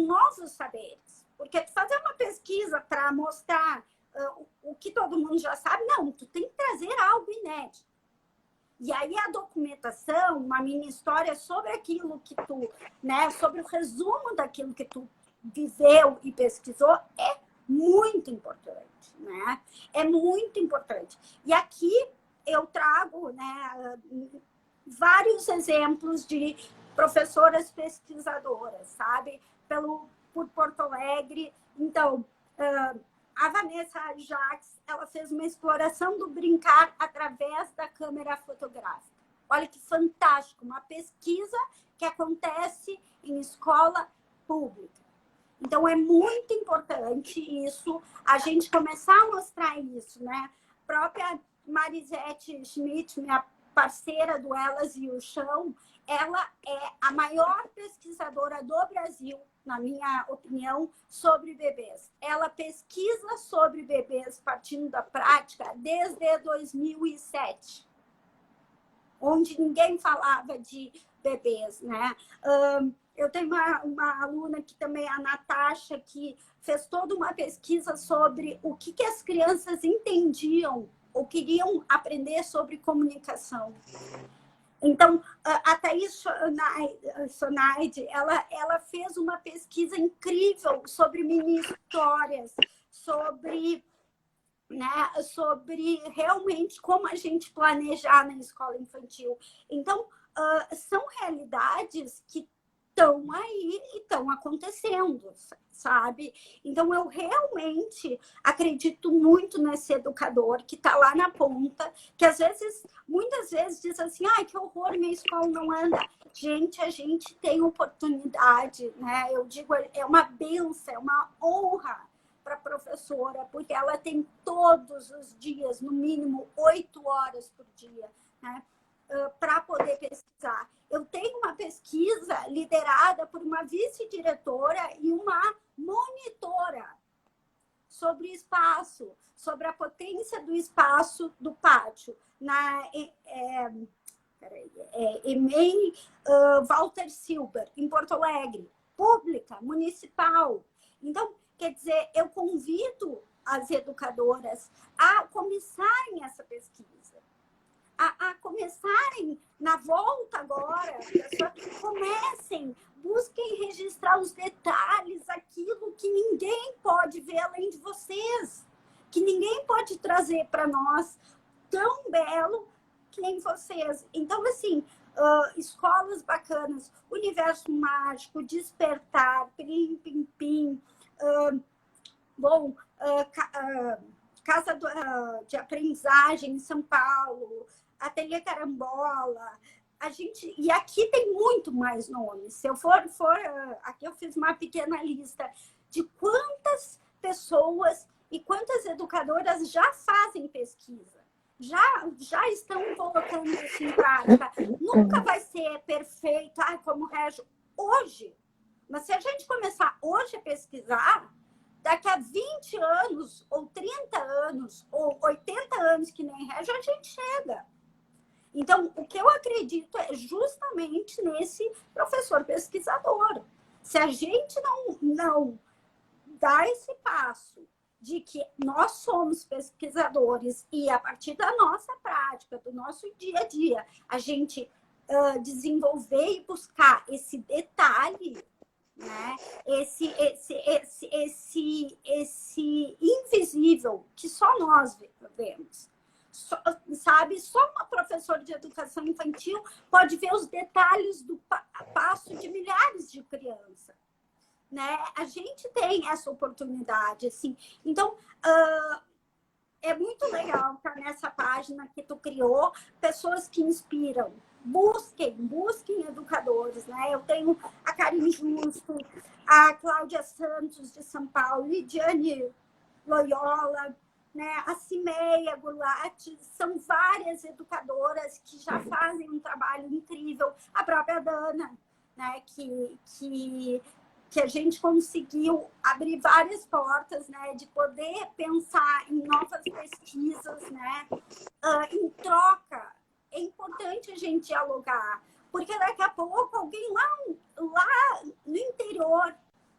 novos saberes. Porque tu fazer uma pesquisa para mostrar o que todo mundo já sabe, não, tu tem que trazer algo inédito. E aí a documentação, uma mini história sobre aquilo que tu, né, sobre o resumo daquilo que tu viveu e pesquisou, é muito importante, né? É muito importante. E aqui eu trago, né, vários exemplos de professoras pesquisadoras, sabe? Por Porto Alegre. Então, a Vanessa Jacques, ela fez uma exploração do brincar através da câmera fotográfica. Olha que fantástico, uma pesquisa que acontece em escola pública. Então, é muito importante isso, a gente começar a mostrar isso, né? A própria Marisete Schmidt, minha parceira do Elas e o Chão, ela é a maior pesquisadora do Brasil, na minha opinião, sobre bebês. Ela pesquisa sobre bebês partindo da prática desde 2007, onde ninguém falava de bebês, né? Eu tenho uma aluna que também, a Natasha, que fez toda uma pesquisa sobre o que as crianças entendiam ou queriam aprender sobre comunicação. Então, a Thaís Sonaide, ela fez uma pesquisa incrível sobre mini histórias, sobre, né, sobre realmente como a gente planejar na escola infantil. Então, são realidades que estão aí e estão acontecendo, sabe? Então, eu realmente acredito muito nesse educador que está lá na ponta, que às vezes, muitas vezes diz assim, ai, que horror, minha escola não anda. Gente, a gente tem oportunidade, né? Eu digo, é uma bênção, é uma honra para a professora, porque ela tem todos os dias, no mínimo 8 horas por dia, né? Para poder pesquisar. Eu tenho uma pesquisa liderada por uma vice-diretora e uma monitora sobre espaço, sobre a potência do espaço do pátio, na EMEI Walter Silber, em Porto Alegre, pública, municipal. Então, quer dizer, eu convido as educadoras a começarem essa pesquisa, a começarem na volta agora, comecem, busquem registrar os detalhes, aquilo que ninguém pode ver além de vocês, que ninguém pode trazer para nós tão belo que nem vocês. Então, assim, escolas bacanas, Universo Mágico, Despertar, Pim, Pim, Pim, Casa de Aprendizagem em São Paulo, Ateliê Carambola, e aqui tem muito mais nomes. Se eu for aqui eu fiz uma pequena lista de quantas pessoas e quantas educadoras já fazem pesquisa, já estão colocando isso em prática. Nunca vai ser perfeito, como Régio, hoje. Mas se a gente começar hoje a pesquisar, daqui a 20 anos, ou 30 anos, ou 80 anos, que nem Régio, a gente chega. Então, o que eu acredito é justamente nesse professor pesquisador. Se a gente não dá esse passo de que nós somos pesquisadores e a partir da nossa prática, do nosso dia a dia, a gente desenvolver e buscar esse detalhe, né? Esse invisível que só nós vemos. Sabe, só uma professora de educação infantil pode ver os detalhes do passo de milhares de crianças, né? A gente tem essa oportunidade, assim. Então, é muito legal estar nessa página que tu criou, pessoas que inspiram. Busquem educadores, né? Eu tenho a Karine Justo, a Cláudia Santos de São Paulo, Lidiane Loyola, né? A Cimeia Goulart, são várias educadoras que já fazem um trabalho incrível. A própria Dana, né? Que a gente conseguiu abrir várias portas, né? De poder pensar em novas pesquisas, né? Em troca. É importante a gente dialogar, porque daqui a pouco alguém lá no interior,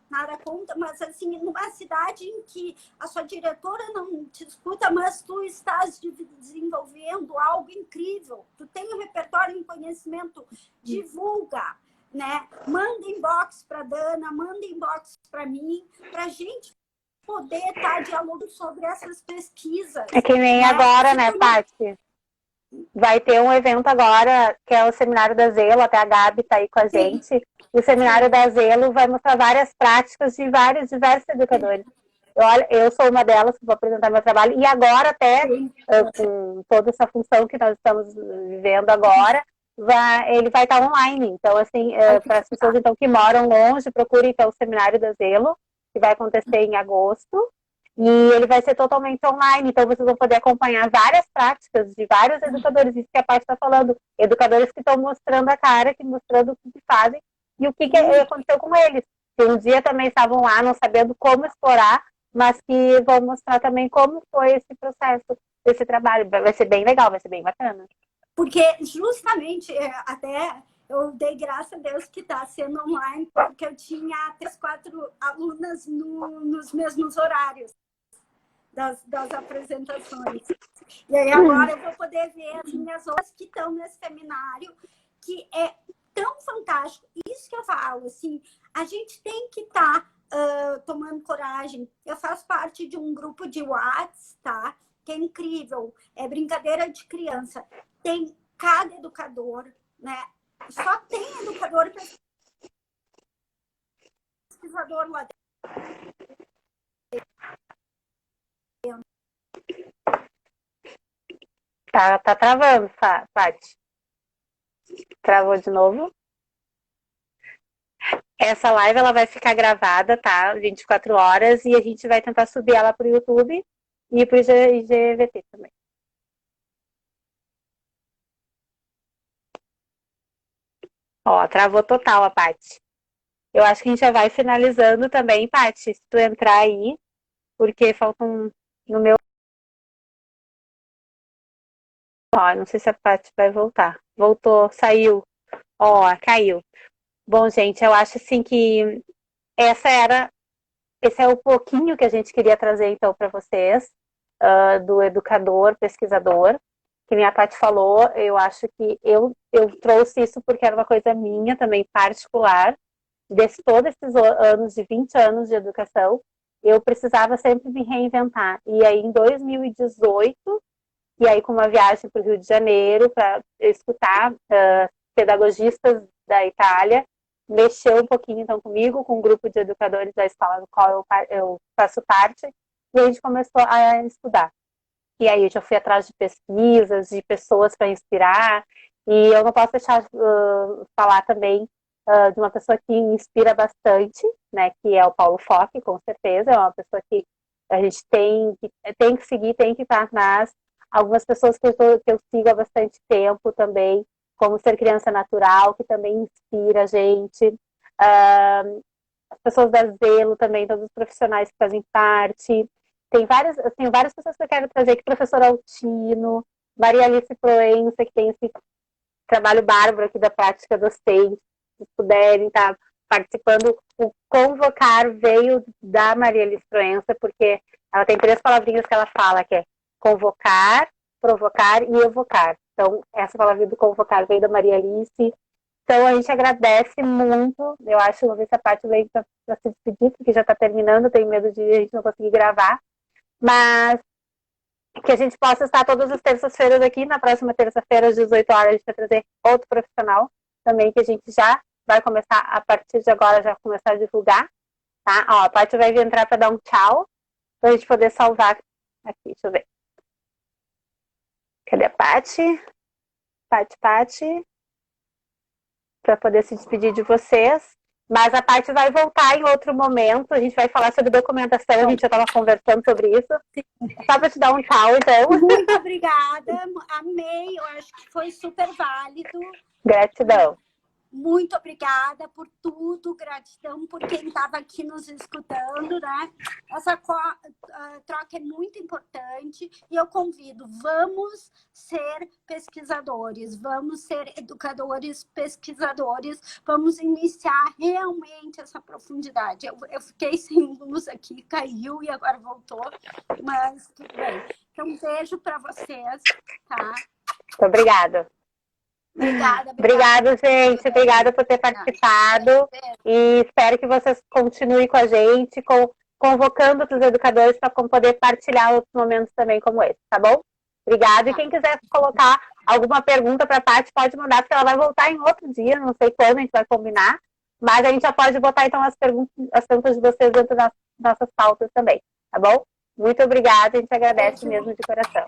nada conta, mas assim, numa cidade em que a sua diretora não te escuta, mas tu estás desenvolvendo algo incrível, tu tem um repertório em conhecimento, divulga, né? Manda inbox para Dana, manda inbox para mim, para a gente poder estar dialogando sobre essas pesquisas. É que nem né? agora, né, Paty? Vai ter um evento agora, que é o Seminário da Zelo, até a Gabi está aí com a gente. E o Seminário da Zelo vai mostrar várias práticas de diversos educadores. Eu sou uma delas que vou apresentar meu trabalho. E agora, até com toda essa função que nós estamos vivendo agora, ele vai estar online. Então, assim, para as pessoas então, que moram longe, procurem então, o Seminário da Zelo, que vai acontecer em agosto. E ele vai ser totalmente online, então vocês vão poder acompanhar várias práticas de vários educadores, isso que a Paty está falando, educadores que estão mostrando a cara, mostrando o que fazem e o que aconteceu com eles. Que um dia também estavam lá não sabendo como explorar, mas que vão mostrar também como foi esse processo, esse trabalho. Vai ser bem legal, vai ser bem bacana. Porque justamente, até eu dei graças a Deus que está sendo online, porque eu tinha 3, 4 alunas nos mesmos horários das apresentações. E aí agora eu vou poder ver as minhas outras que estão nesse seminário, que é tão fantástico. Isso que eu falo, assim, a gente tem que estar tomando coragem. Eu faço parte de um grupo de WhatsApp, tá? Que é incrível. É brincadeira de criança. Tem cada educador, né? Só tem educador pesquisador lá dentro. Tá travando, Paty. Travou de novo. Essa live ela vai ficar gravada, tá? 24 horas, e a gente vai tentar subir ela para o YouTube e para o IGVT também. Ó, travou total a Paty. Eu acho que a gente já vai finalizando também, Paty, se tu entrar aí, porque faltam no meu... Ó, não sei se a Paty vai voltar. Voltou, saiu. Ó, caiu. Bom, gente, eu acho assim que esse é o pouquinho que a gente queria trazer então para vocês, do educador, pesquisador. Que nem a Paty falou, eu acho que eu trouxe isso porque era uma coisa minha também particular, todos esses anos, de 20 anos de educação, eu precisava sempre me reinventar. E aí em 2018, e aí com uma viagem para o Rio de Janeiro, para escutar pedagogistas da Itália, mexeu um pouquinho então comigo, com um grupo de educadores da escola do qual eu faço parte, e a gente começou a estudar. E aí eu já fui atrás de pesquisas, de pessoas para inspirar, e eu não posso deixar falar também de uma pessoa que inspira bastante, né, que é o Paulo Fock, com certeza, é uma pessoa que a gente tem que seguir, tem que estar atrás. Algumas pessoas que eu sigo há bastante tempo também, como Ser Criança Natural, que também inspira a gente. as pessoas da Zelo também, todos os profissionais que fazem parte. Tem várias pessoas que eu quero trazer aqui, professor Altino, Maria Alice Proença, que tem esse trabalho bárbaro aqui da prática docente, se puderem estar participando. O convocar veio da Maria Alice Proença, porque ela tem 3 palavrinhas que ela fala, que é convocar, provocar e evocar. Então, essa palavrinha do convocar veio da Maria Alice. Então, a gente agradece muito. Eu acho, vou ver se a parte veio para se despedir, porque já está terminando, eu tenho medo de a gente não conseguir gravar. Mas que a gente possa estar todas as terças-feiras aqui. Na próxima terça-feira, às 18 horas, a gente vai trazer outro profissional também, que a gente já vai começar, a partir de agora, já começar a divulgar. Tá? Ó, a Paty vai entrar para dar um tchau, para a gente poder salvar aqui. Deixa eu ver. Cadê a Paty? Paty. Para poder se despedir de vocês. Mas a Paty vai voltar em outro momento. A gente vai falar sobre documentação. A gente já estava conversando sobre isso. Só para te dar um tchau, então. Muito obrigada. Amei. Eu acho que foi super válido. Gratidão. Muito obrigada por tudo, gratidão por quem estava aqui nos escutando, né? Essa troca é muito importante e eu convido, vamos ser pesquisadores, vamos ser educadores, pesquisadores, vamos iniciar realmente essa profundidade. Eu fiquei sem luz aqui, caiu e agora voltou, mas tudo bem. Então, um beijo para vocês, tá? Muito obrigada. Obrigada, gente. Obrigada por ter participado. E espero que vocês continuem com a gente, convocando outros educadores para poder partilhar outros momentos também como esse, tá bom? Obrigada. E quem quiser colocar alguma pergunta para a Paty, pode mandar, porque ela vai voltar em outro dia, não sei quando, a gente vai combinar. Mas a gente já pode botar, então, as perguntas de vocês dentro das nossas pautas também, tá bom? Muito obrigada, a gente agradece mesmo de coração.